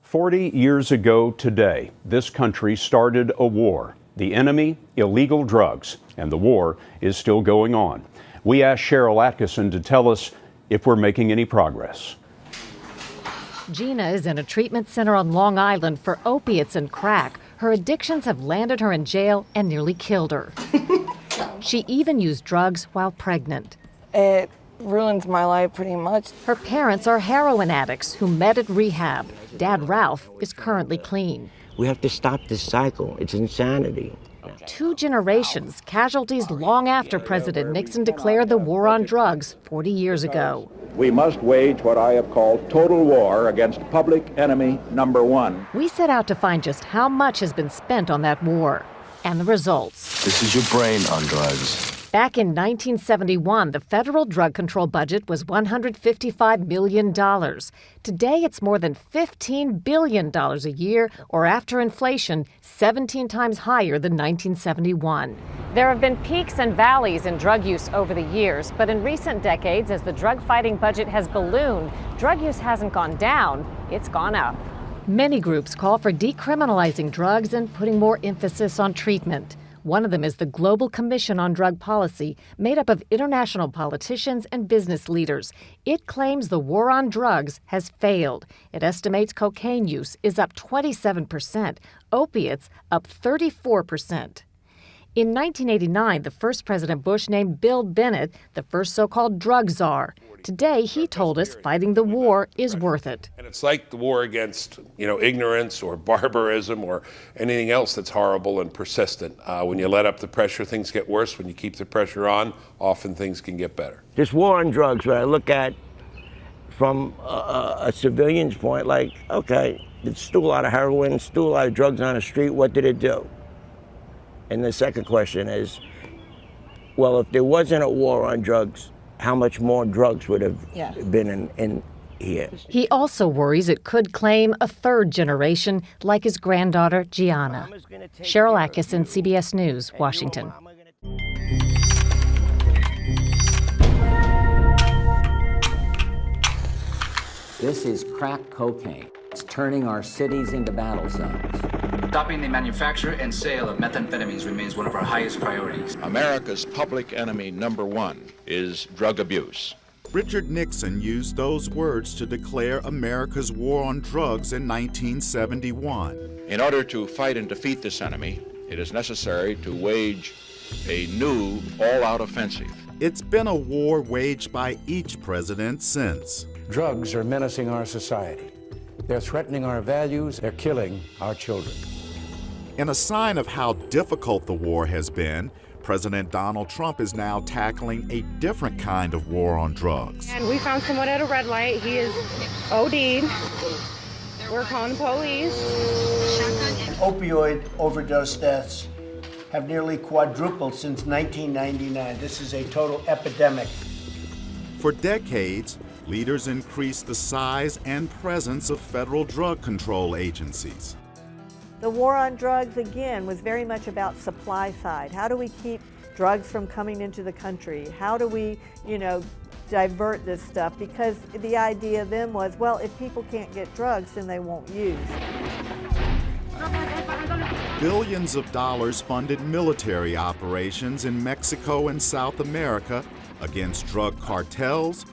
40 years ago today, this country started a war. The enemy, illegal drugs, and the war is still going on. We asked Cheryl Atkinson to tell us if we're making any progress. Gina is in a treatment center on Long Island for opiates and crack. Her addictions have landed her in jail and nearly killed her. She even used drugs while pregnant. It ruins my life pretty much. Her parents are heroin addicts who met at rehab. Dad Ralph is currently clean. We have to stop this cycle. It's insanity. 2 generations, casualties long after President Nixon declared the war on drugs 40 years ago. We must wage what I have called total war against public enemy number one. We set out to find just how much has been spent on that war and the results. This is your brain on drugs. Back in 1971, the federal drug control budget was $155 million. Today, it's more than $15 billion a year, or after inflation, 17 times higher than 1971. There have been peaks and valleys in drug use over the years, but in recent decades, as the drug-fighting budget has ballooned, drug use hasn't gone down, it's gone up. Many groups call for decriminalizing drugs and putting more emphasis on treatment. One of them is the Global Commission on Drug Policy, made up of international politicians and business leaders. It claims the war on drugs has failed. It estimates cocaine use is up 27%, opiates up 34%. In 1989, the first President Bush named Bill Bennett the first so-called drug czar. Today, he told us fighting the war is worth it. And it's like the war against, ignorance or barbarism or anything else that's horrible and persistent. When you let up the pressure, things get worse. When you keep the pressure on, often things can get better. This war on drugs, what I look at from a civilian's point, like, okay, there's still a lot of heroin, still a lot of drugs on the street. What did it do? And the second question is, well, if there wasn't a war on drugs, how much more drugs would have been in here? He also worries it could claim a third generation, like his granddaughter, Gianna. Cheryl Atkinson, CBS News, Washington. This is crack cocaine. It's turning our cities into battle zones. Stopping the manufacture and sale of methamphetamines remains one of our highest priorities. America's public enemy number one is drug abuse. Richard Nixon used those words to declare America's war on drugs in 1971. In order to fight and defeat this enemy, it is necessary to wage a new all-out offensive. It's been a war waged by each president since. Drugs are menacing our society. They're threatening our values. They're killing our children. In a sign of how difficult the war has been, President Donald Trump is now tackling a different kind of war on drugs. And we found someone at a red light. He is OD'd. We're calling the police. Opioid overdose deaths have nearly quadrupled since 1999. This is a total epidemic. For decades, leaders increased the size and presence of federal drug control agencies. The war on drugs, again, was very much about supply side. How do we keep drugs from coming into the country? How do we, divert this stuff? Because the idea then was, well, if people can't get drugs, then they won't use. Billions of dollars funded military operations in Mexico and South America against drug cartels,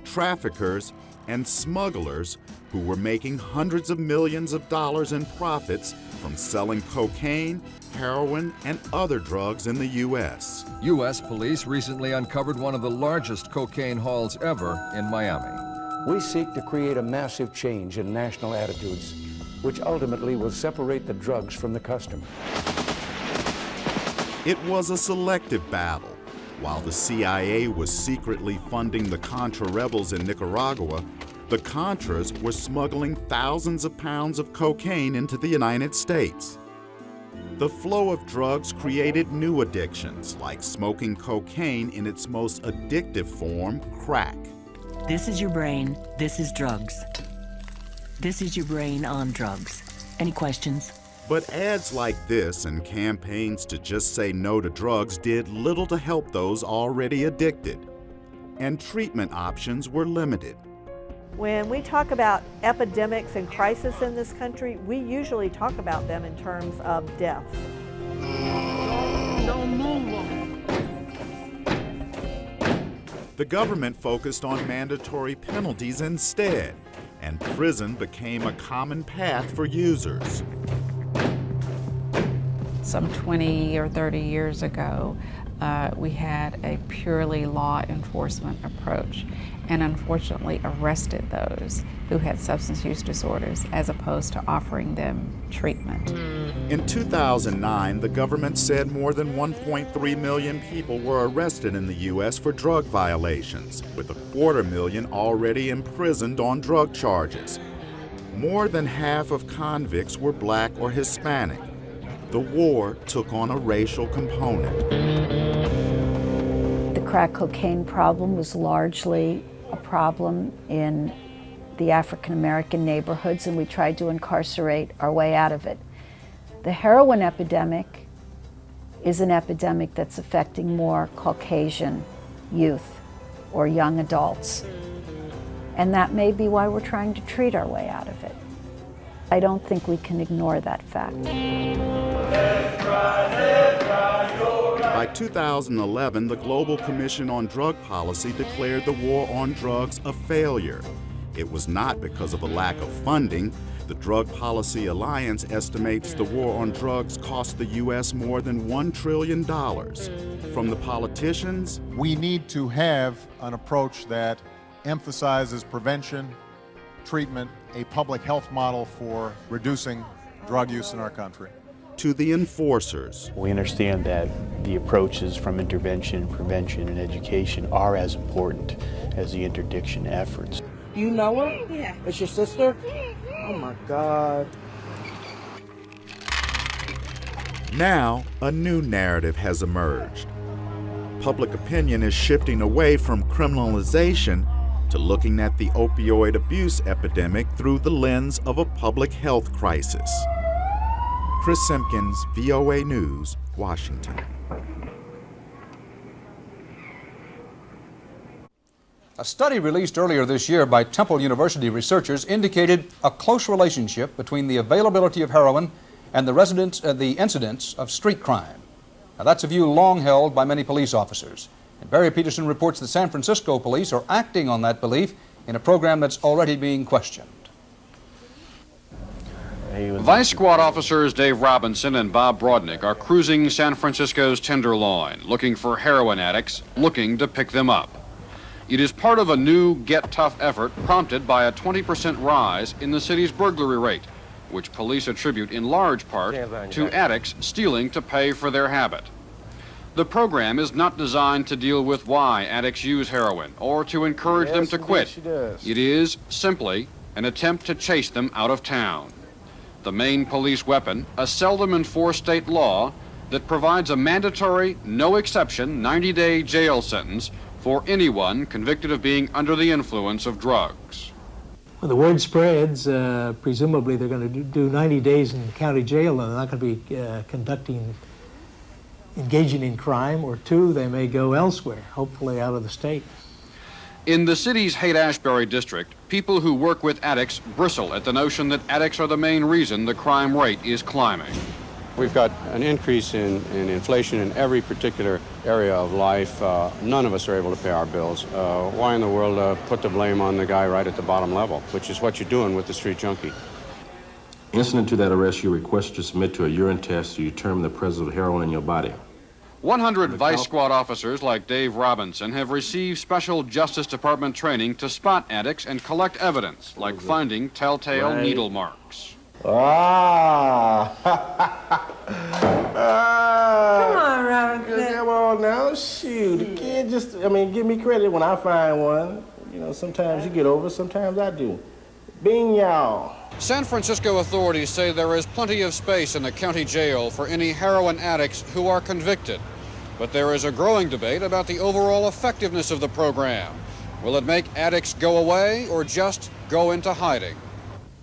traffickers, and smugglers who were making hundreds of millions of dollars in profits from selling cocaine, heroin, and other drugs in the U.S. U.S. police recently uncovered one of the largest cocaine hauls ever in Miami. We seek to create a massive change in national attitudes, which ultimately will separate the drugs from the customer. It was a selective battle. While the CIA was secretly funding the Contra rebels in Nicaragua, the Contras were smuggling thousands of pounds of cocaine into the United States. The flow of drugs created new addictions, like smoking cocaine in its most addictive form, crack. This is your brain, this is drugs. This is your brain on drugs. Any questions? But ads like this and campaigns to just say no to drugs did little to help those already addicted. And treatment options were limited. When we talk about epidemics and crisis in this country, we usually talk about them in terms of deaths. The government focused on mandatory penalties instead, and prison became a common path for users. Some 20 or 30 years ago, we had a purely law enforcement approach and unfortunately arrested those who had substance use disorders as opposed to offering them treatment. In 2009, the government said more than 1.3 million people were arrested in the U.S. for drug violations, with 250,000 already imprisoned on drug charges. More than half of convicts were black or Hispanic. The war took on a racial component. The crack cocaine problem was largely a problem in the African American neighborhoods, and we tried to incarcerate our way out of it. The heroin epidemic is an epidemic that's affecting more Caucasian youth or young adults. And that may be why we're trying to treat our way out of it. I don't think we can ignore that fact. By 2011, the Global Commission on Drug Policy declared the war on drugs a failure. It was not because of a lack of funding. The Drug Policy Alliance estimates the war on drugs cost the U.S. more than $1 trillion. From the politicians, we need to have an approach that emphasizes prevention, treatment, a public health model for reducing drug use in our country. To the enforcers. We understand that the approaches from intervention, prevention, and education are as important as the interdiction efforts. You know her? Yeah. It's your sister? Oh my God. Now, a new narrative has emerged. Public opinion is shifting away from criminalization to looking at the opioid abuse epidemic through the lens of a public health crisis. Chris Simpkins, VOA News, Washington. A study released earlier this year by Temple University researchers indicated a close relationship between the availability of heroin and the incidence of street crime. Now, that's a view long held by many police officers. And Barry Peterson reports that San Francisco police are acting on that belief in a program that's already being questioned. Vice Squad officers Dave Robinson and Bob Brodnick are cruising San Francisco's Tenderloin, looking for heroin addicts, looking to pick them up. It is part of a new Get Tough effort prompted by a 20% rise in the city's burglary rate, which police attribute in large part to addicts stealing to pay for their habit. The program is not designed to deal with why addicts use heroin or to encourage them to quit. It is simply an attempt to chase them out of town. The main police weapon, a seldom enforced state law that provides a mandatory, no exception, 90-day jail sentence for anyone convicted of being under the influence of drugs. Well, the word spreads. Presumably they're going to do 90 days in county jail, and they're not going to be engaging in crime, or two, they may go elsewhere, hopefully out of the state. In the city's Haight-Ashbury district, people who work with addicts bristle at the notion that addicts are the main reason the crime rate is climbing. We've got an increase in inflation in every particular area of life. None of us are able to pay our bills. Why in the world put the blame on the guy right at the bottom level, which is what you're doing with the street junkie? Incident to that arrest, you request to submit to a urine test to determine the presence of heroin in your body. 100 Vice Squad officers like Dave Robinson have received Special Justice Department training to spot addicts and collect evidence, like finding telltale needle marks. Ah! Come on, Robinson. Come on now, shoot. The kid just, give me credit when I find one. You know, sometimes you get over, sometimes I do. Bing y'all. San Francisco authorities say there is plenty of space in the county jail for any heroin addicts who are convicted. But there is a growing debate about the overall effectiveness of the program. Will it make addicts go away or just go into hiding?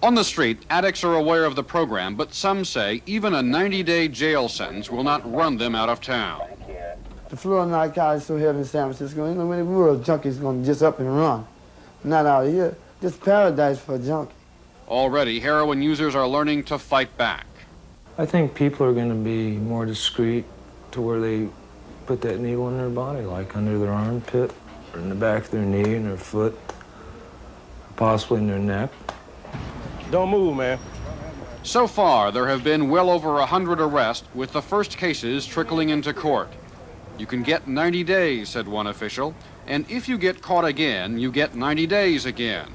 On the street, addicts are aware of the program, but some say even a 90-day jail sentence will not run them out of town. The floor of narcotics so heavy in San Francisco, the world junkies going to just up and run. Not out here. This paradise for a junkie. Already, heroin users are learning to fight back. I think people are going to be more discreet to where they put that needle in their body, like under their armpit, or in the back of their knee, in their foot, possibly in their neck. Don't move, man. So far, there have been well over 100 arrests, with the first cases trickling into court. You can get 90 days, said one official, and if you get caught again, you get 90 days again.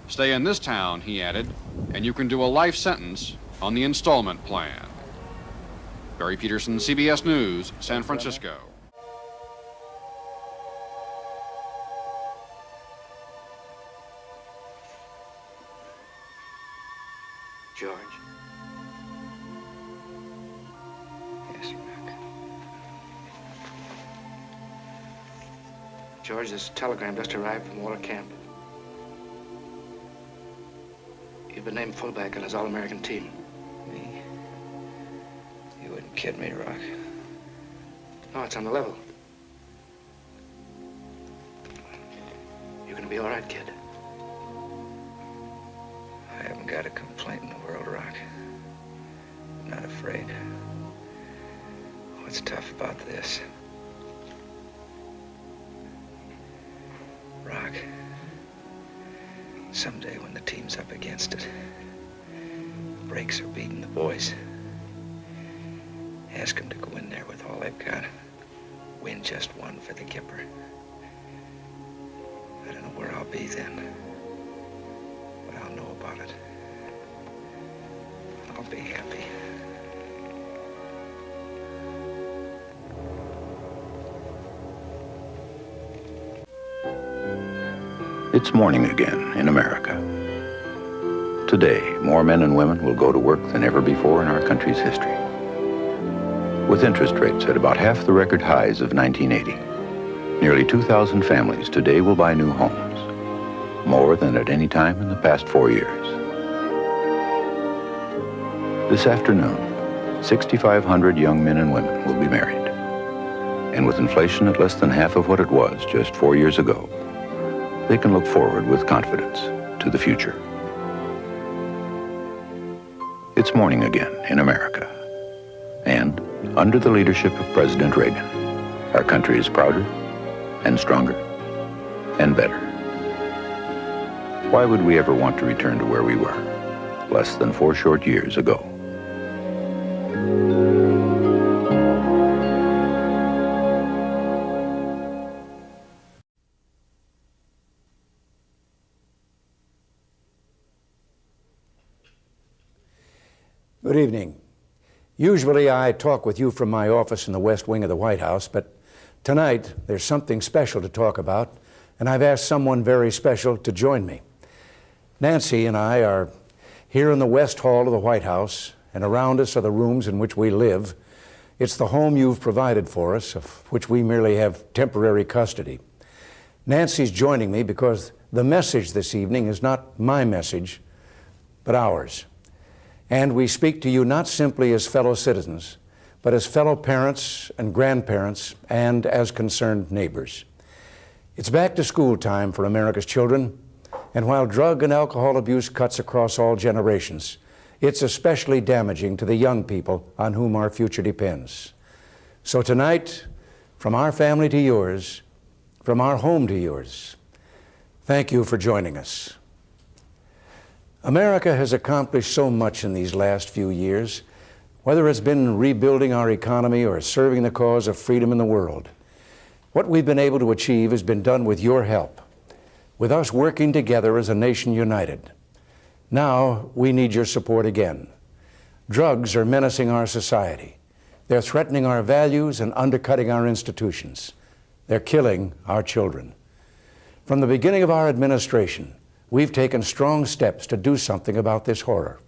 Stay in this town, he added, and you can do a life sentence on the installment plan. Barry Peterson, CBS News, San Francisco. George. Yes, Rock. George, this telegram just arrived from Water Camp. You've been named fullback on his All-American team. Me? You wouldn't kid me, Rock. No, it's on the level. You're gonna be all right, kid. I haven't got a complaint in the world, Rock. I'm not afraid. What's tough about this? Rock, someday when the team's up against it, the brakes are beating the boys. Ask them to go in there with all they've got. Win just one for the Kipper. I don't know where I'll be then, but I'll know about it. I'll be happy. It's morning again in America. Today, more men and women will go to work than ever before in our country's history. With interest rates at about half the record highs of 1980, nearly 2,000 families today will buy new homes, more than at any time in the past 4 years. This afternoon, 6,500 young men and women will be married. And with inflation at less than half of what it was just 4 years ago, they can look forward with confidence to the future. It's morning again in America. And under the leadership of President Reagan, our country is prouder and stronger and better. Why would we ever want to return to where we were less than 4 short years ago? Good evening. Usually I talk with you from my office in the West Wing of the White House, but tonight there's something special to talk about, and I've asked someone very special to join me. Nancy and I are here in the West Hall of the White House, and around us are the rooms in which we live. It's the home you've provided for us, of which we merely have temporary custody. Nancy's joining me because the message this evening is not my message, but ours. And we speak to you not simply as fellow citizens, but as fellow parents and grandparents and as concerned neighbors. It's back to school time for America's children, and while drug and alcohol abuse cuts across all generations, it's especially damaging to the young people on whom our future depends. So tonight, from our family to yours, from our home to yours, thank you for joining us. America has accomplished so much in these last few years, whether it's been rebuilding our economy or serving the cause of freedom in the world. What we've been able to achieve has been done with your help, with us working together as a nation united. Now we need your support again. Drugs are menacing our society. They're threatening our values and undercutting our institutions. They're killing our children. From the beginning of our administration, we've taken strong steps to do something about this horror.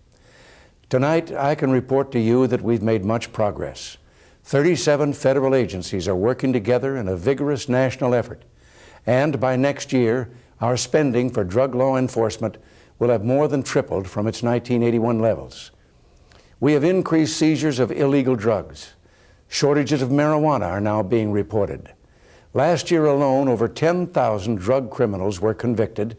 Tonight, I can report to you that we've made much progress. 37 federal agencies are working together in a vigorous national effort. And by next year, our spending for drug law enforcement will have more than tripled from its 1981 levels. We have increased seizures of illegal drugs. Shortages of marijuana are now being reported. Last year alone, over 10,000 drug criminals were convicted,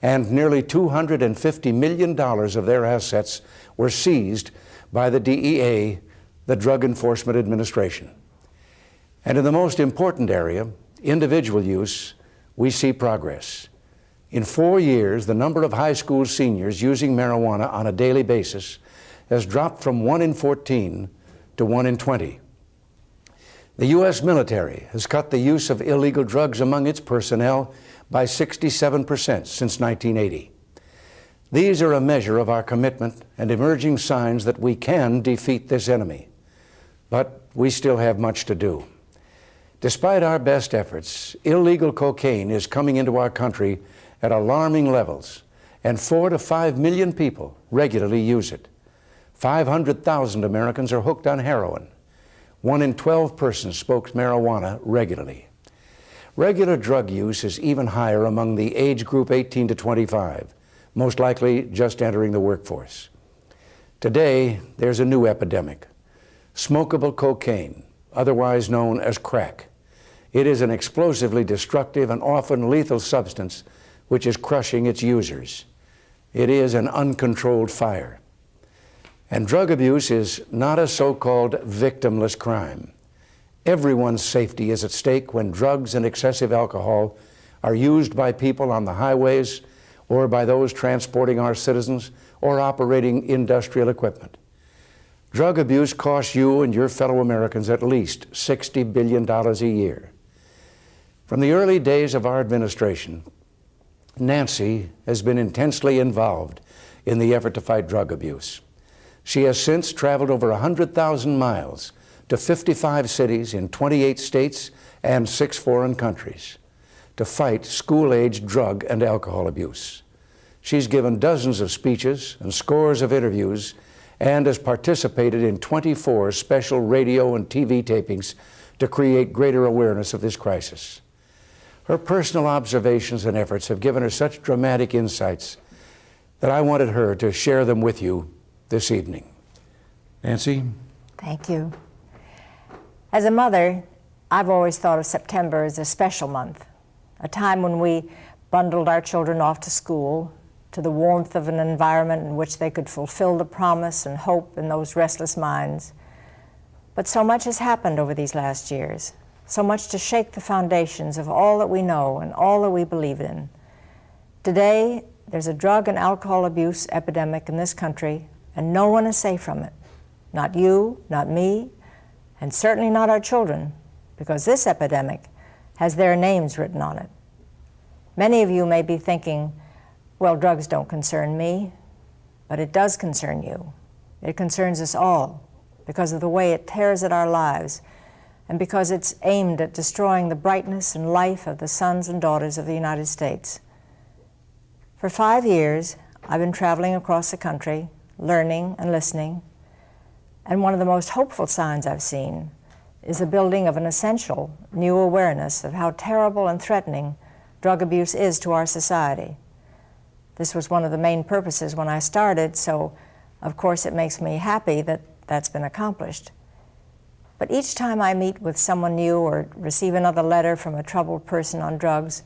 and nearly $250 million of their assets were seized by the DEA, the Drug Enforcement Administration. And in the most important area, individual use, we see progress. In 4 years, the number of high school seniors using marijuana on a daily basis has dropped from 1 in 14 to 1 in 20. The U.S. military has cut the use of illegal drugs among its personnel by 67% since 1980. These are a measure of our commitment and emerging signs that we can defeat this enemy. But we still have much to do. Despite our best efforts, illegal cocaine is coming into our country at alarming levels, and 4 to 5 million people regularly use it. 500,000 Americans are hooked on heroin. 1 in 12 persons smokes marijuana regularly. Regular drug use is even higher among the age group 18 to 25, most likely just entering the workforce. Today, there's a new epidemic, smokable cocaine, otherwise known as crack. It is an explosively destructive and often lethal substance which is crushing its users. It is an uncontrolled fire. And drug abuse is not a so-called victimless crime. Everyone's safety is at stake when drugs and excessive alcohol are used by people on the highways or by those transporting our citizens or operating industrial equipment. Drug abuse costs you and your fellow Americans at least $60 billion a year. From the early days of our administration, Nancy has been intensely involved in the effort to fight drug abuse. She has since traveled over 100,000 miles to 55 cities in 28 states and 6 foreign countries to fight school-age drug and alcohol abuse. She's given dozens of speeches and scores of interviews and has participated in 24 special radio and TV tapings to create greater awareness of this crisis. Her personal observations and efforts have given her such dramatic insights that I wanted her to share them with you this evening. Nancy? Thank you. As a mother, I've always thought of September as a special month, a time when we bundled our children off to school, to the warmth of an environment in which they could fulfill the promise and hope in those restless minds. But so much has happened over these last years, so much to shake the foundations of all that we know and all that we believe in. Today, there's a drug and alcohol abuse epidemic in this country, and no one is safe from it. Not you, not me, and certainly not our children, because this epidemic has their names written on it. Many of you may be thinking, well, drugs don't concern me, but it does concern you. It concerns us all because of the way it tears at our lives and because it's aimed at destroying the brightness and life of the sons and daughters of the United States. For 5 years, I've been traveling across the country, learning and listening, and one of the most hopeful signs I've seen is the building of an essential new awareness of how terrible and threatening drug abuse is to our society. This was one of the main purposes when I started, so of course it makes me happy that that's been accomplished. But each time I meet with someone new or receive another letter from a troubled person on drugs,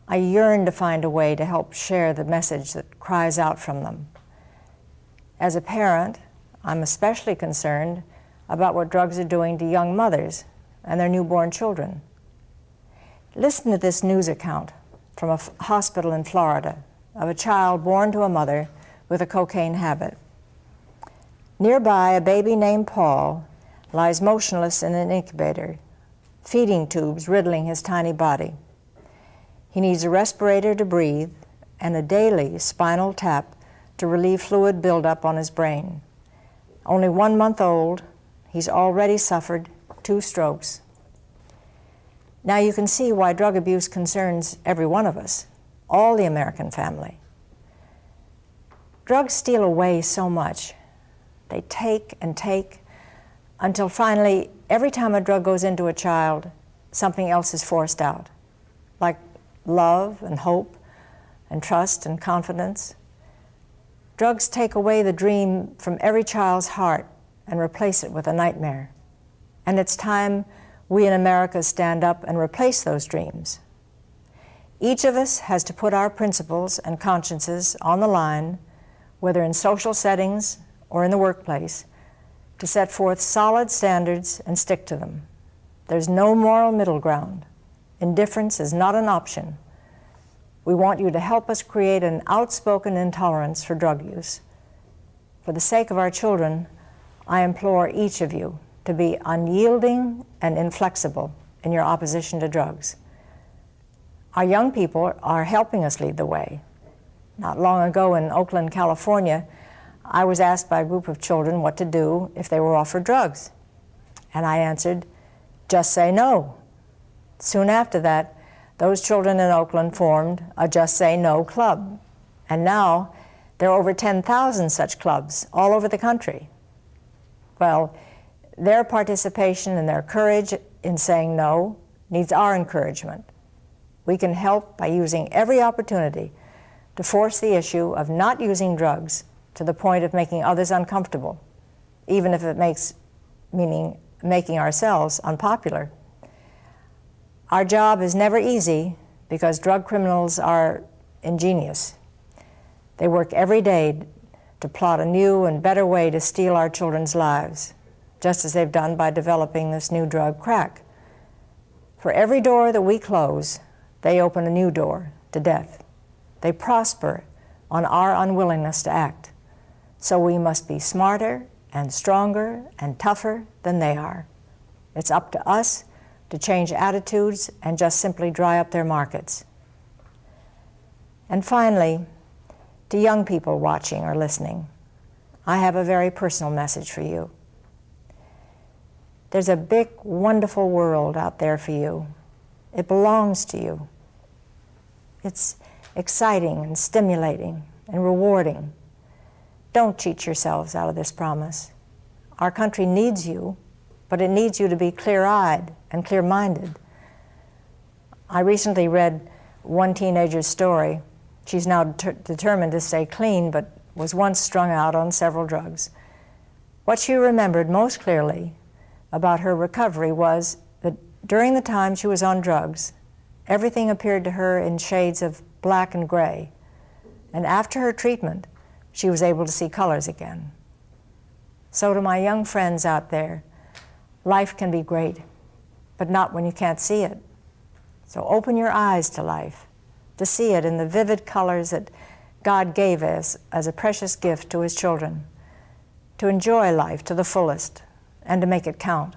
I yearn to find a way to help share the message that cries out from them. As a parent, I'm especially concerned about what drugs are doing to young mothers and their newborn children. Listen to this news account from a hospital in Florida of a child born to a mother with a cocaine habit. Nearby, a baby named Paul lies motionless in an incubator, feeding tubes riddling his tiny body. He needs a respirator to breathe and a daily spinal tap to relieve fluid buildup on his brain. Only 1 month old, he's already suffered 2 strokes. Now you can see why drug abuse concerns every one of us, all the American family. Drugs steal away so much. They take and take until finally, every time a drug goes into a child, something else is forced out, like love and hope and trust and confidence. Drugs take away the dream from every child's heart and replace it with a nightmare. And it's time we in America stand up and replace those dreams. Each of us has to put our principles and consciences on the line, whether in social settings or in the workplace, to set forth solid standards and stick to them. There's no moral middle ground. Indifference is not an option. We want you to help us create an outspoken intolerance for drug use. For the sake of our children, I implore each of you to be unyielding and inflexible in your opposition to drugs. Our young people are helping us lead the way. Not long ago in Oakland, California, I was asked by a group of children what to do if they were offered drugs. And I answered, just say no. Soon after that, those children in Oakland formed a Just Say No club. And now there are over 10,000 such clubs all over the country. Well, their participation and their courage in saying no needs our encouragement. We can help by using every opportunity to force the issue of not using drugs to the point of making others uncomfortable, even if it meaning making ourselves unpopular. Our job is never easy because drug criminals are ingenious. They work every day to plot a new and better way to steal our children's lives, just as they've done by developing this new drug, crack. For every door that we close, they open a new door to death. They prosper on our unwillingness to act. So we must be smarter and stronger and tougher than they are. It's up to us to change attitudes and just simply dry up their markets. And finally, to young people watching or listening, I have a very personal message for you. There's a big, wonderful world out there for you. It belongs to you. It's exciting and stimulating and rewarding. Don't cheat yourselves out of this promise. Our country needs you, but it needs you to be clear-eyed and clear-minded. I recently read one teenager's story. She's now determined to stay clean, but was once strung out on several drugs. What she remembered most clearly about her recovery was that during the time she was on drugs, everything appeared to her in shades of black and gray. And after her treatment, she was able to see colors again. So to my young friends out there, life can be great, but not when you can't see it. So open your eyes to life, to see it in the vivid colors that God gave us as a precious gift to His children, to enjoy life to the fullest and to make it count.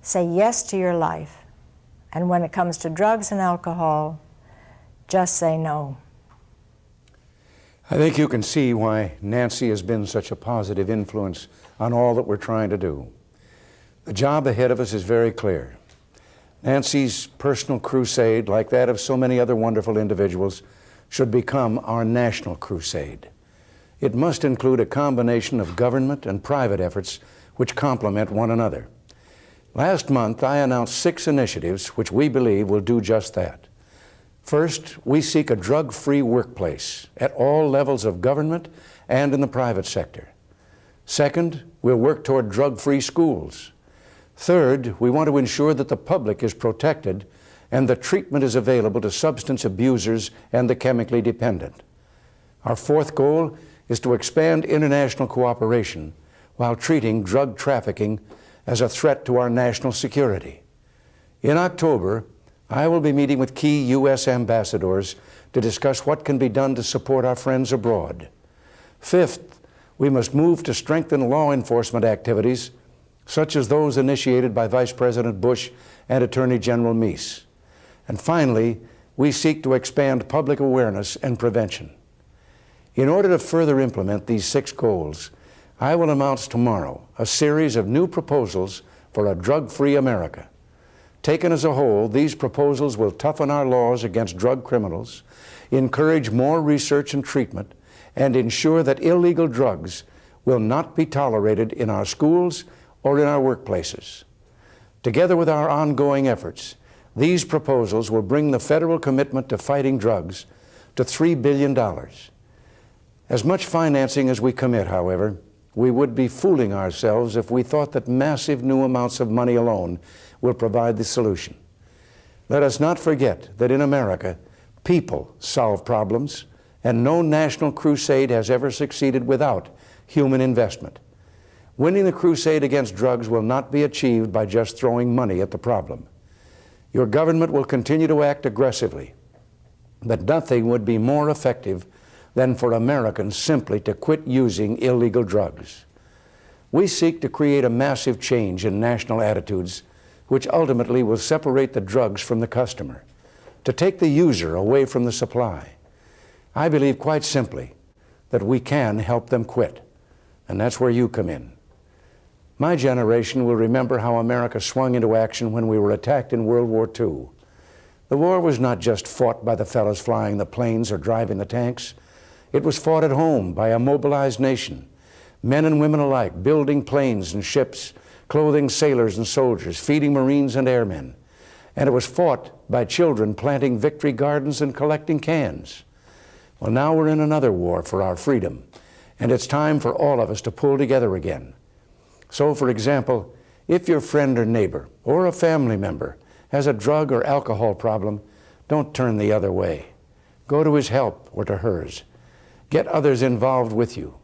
Say yes to your life, and when it comes to drugs and alcohol, just say no. I think you can see why Nancy has been such a positive influence on all that we're trying to do. The job ahead of us is very clear. Nancy's personal crusade, like that of so many other wonderful individuals, should become our national crusade. It must include a combination of government and private efforts which complement one another. Last month, I announced 6 initiatives which we believe will do just that. First, we seek a drug-free workplace at all levels of government and in the private sector. Second, we'll work toward drug-free schools. Third, we want to ensure that the public is protected and the treatment is available to substance abusers and the chemically dependent. Our fourth goal is to expand international cooperation while treating drug trafficking as a threat to our national security. In October, I will be meeting with key U.S. ambassadors to discuss what can be done to support our friends abroad. Fifth, we must move to strengthen law enforcement activities, such as those initiated by Vice President Bush and Attorney General Meese. And finally, we seek to expand public awareness and prevention. In order to further implement these 6 goals, I will announce tomorrow a series of new proposals for a drug-free America. Taken as a whole, these proposals will toughen our laws against drug criminals, encourage more research and treatment, and ensure that illegal drugs will not be tolerated in our schools or in our workplaces. Together with our ongoing efforts, these proposals will bring the federal commitment to fighting drugs to $3 billion. As much financing as we commit, however, we would be fooling ourselves if we thought that massive new amounts of money alone will provide the solution. Let us not forget that in America, People solve problems, and no national crusade has ever succeeded without human investment. Winning the crusade against drugs will not be achieved by just throwing money at the problem. Your government will continue to act aggressively, but nothing would be more effective than for Americans simply to quit using illegal drugs. We seek to create a massive change in national attitudes, which ultimately will separate the drugs from the customer, to take the user away from the supply. I believe quite simply that we can help them quit, and that's where you come in. My generation will remember how America swung into action when we were attacked in World War II. The war was not just fought by the fellows flying the planes or driving the tanks. It was fought at home by a mobilized nation, men and women alike, building planes and ships, clothing sailors and soldiers, feeding Marines and airmen. And it was fought by children planting victory gardens and collecting cans. Well, now we're in another war for our freedom, and it's time for all of us to pull together again. So, for example, if your friend or neighbor or a family member has a drug or alcohol problem, don't turn the other way. Go to his help or to hers. Get others involved with you,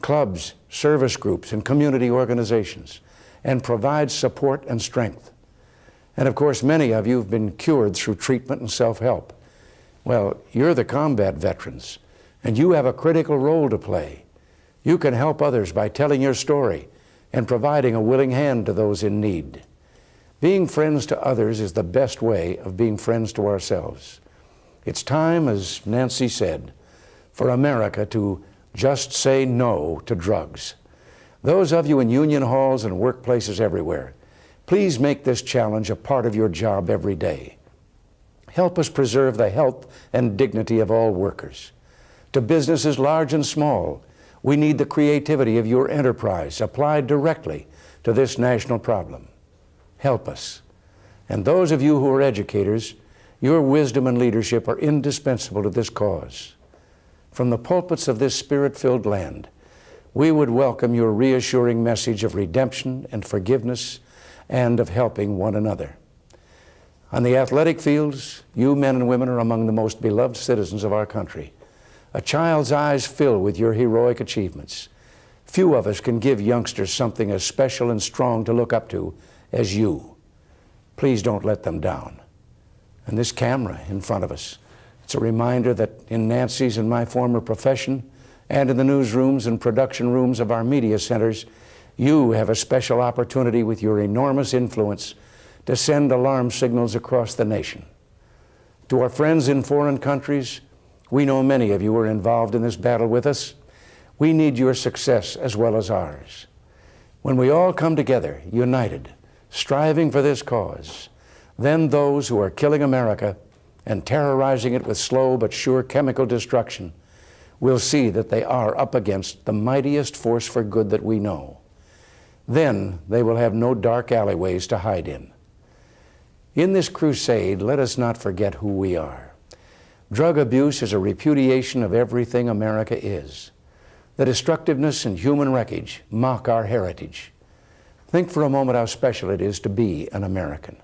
clubs, service groups, and community organizations, and provide support and strength. And of course, many of you have been cured through treatment and self-help. Well, you're the combat veterans, and you have a critical role to play. You can help others by telling your story and providing a willing hand to those in need. Being friends to others is the best way of being friends to ourselves. It's time, as Nancy said, for America to just say no to drugs. Those of you in union halls and workplaces everywhere, please make this challenge a part of your job every day. Help us preserve the health and dignity of all workers. To businesses large and small, we need the creativity of your enterprise applied directly to this national problem. Help us. And those of you who are educators, your wisdom and leadership are indispensable to this cause. From the pulpits of this spirit-filled land, we would welcome your reassuring message of redemption and forgiveness and of helping one another. On the athletic fields, you men and women are among the most beloved citizens of our country. A child's eyes fill with your heroic achievements. Few of us can give youngsters something as special and strong to look up to as you. Please don't let them down. And this camera in front of us, it's a reminder that in Nancy's and my former profession, and in the newsrooms and production rooms of our media centers, you have a special opportunity with your enormous influence to send alarm signals across the nation. To our friends in foreign countries, we know many of you are involved in this battle with us. We need your success as well as ours. When we all come together, united, striving for this cause, then those who are killing America and terrorizing it with slow but sure chemical destruction will see that they are up against the mightiest force for good that we know. Then they will have no dark alleyways to hide in. In this crusade, let us not forget who we are. Drug abuse is a repudiation of everything America is. The destructiveness and human wreckage mock our heritage. Think for a moment how special it is to be an American.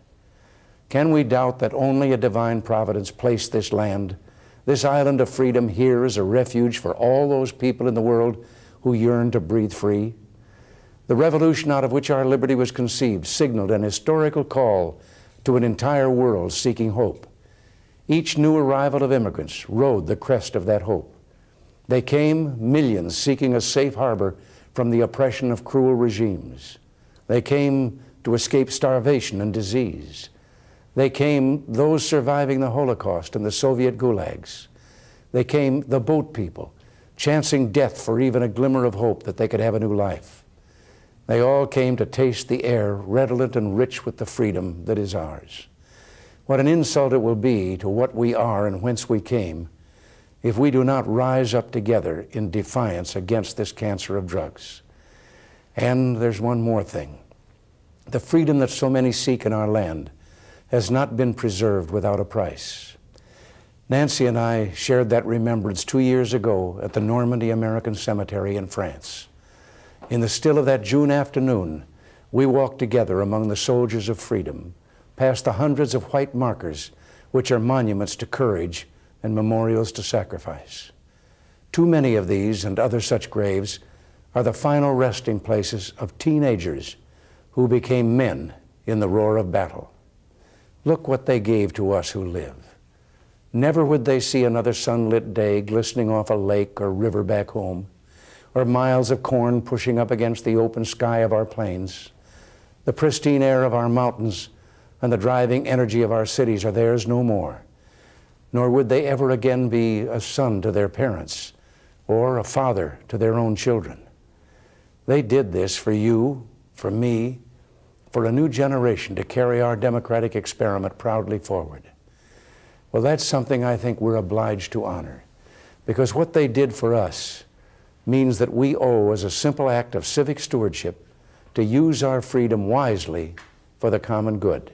Can we doubt that only a divine providence placed this land, this island of freedom, here as a refuge for all those people in the world who yearn to breathe free? The revolution out of which our liberty was conceived signaled an historical call to an entire world seeking hope. Each new arrival of immigrants rode the crest of that hope. They came, millions, seeking a safe harbor from the oppression of cruel regimes. They came to escape starvation and disease. They came, those surviving the Holocaust and the Soviet gulags. They came, the boat people, chancing death for even a glimmer of hope that they could have a new life. They all came to taste the air redolent and rich with the freedom that is ours. What an insult it will be to what we are and whence we came if we do not rise up together in defiance against this cancer of drugs. And there's one more thing. The freedom that so many seek in our land has not been preserved without a price. Nancy and I shared that remembrance 2 years ago at the Normandy American Cemetery in France. In the still of that June afternoon, we walked together among the soldiers of freedom, past the hundreds of white markers which are monuments to courage, and memorials to sacrifice. Too many of these and other such graves are the final resting places of teenagers who became men in the roar of battle. Look what they gave to us who live. Never would they see another sunlit day glistening off a lake or river back home, or miles of corn pushing up against the open sky of our plains. The pristine air of our mountains and the driving energy of our cities are theirs no more, nor would they ever again be a son to their parents or a father to their own children. They did this for you, for me, for a new generation to carry our democratic experiment proudly forward. Well, that's something I think we're obliged to honor, because what they did for us means that we owe, as a simple act of civic stewardship, to use our freedom wisely for the common good.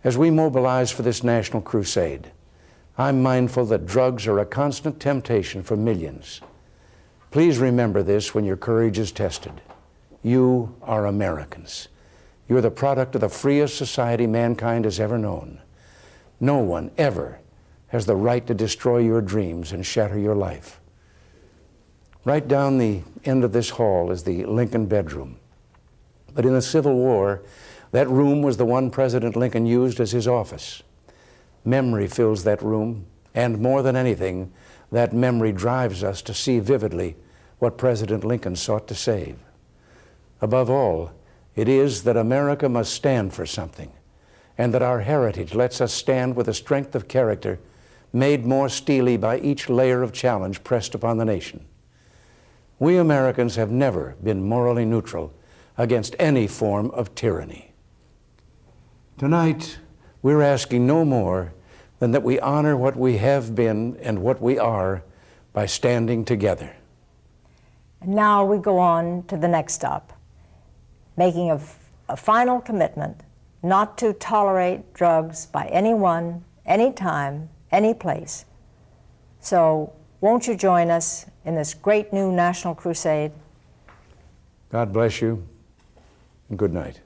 As we mobilize for this national crusade, I'm mindful that drugs are a constant temptation for millions. Please remember this when your courage is tested. You are Americans. You're the product of the freest society mankind has ever known. No one ever has the right to destroy your dreams and shatter your life. Right down the end of this hall is the Lincoln bedroom. But in the Civil War, that room was the one President Lincoln used as his office. Memory fills that room, and more than anything, that memory drives us to see vividly what President Lincoln sought to save. Above all, it is that America must stand for something, and that our heritage lets us stand with a strength of character made more steely by each layer of challenge pressed upon the nation. We Americans have never been morally neutral against any form of tyranny. Tonight, we're asking no more than that we honor what we have been and what we are by standing together. And now we go on to the next stop, making a final commitment not to tolerate drugs by anyone, anytime, any place. So won't you join us in this great new national crusade? God bless you, and good night.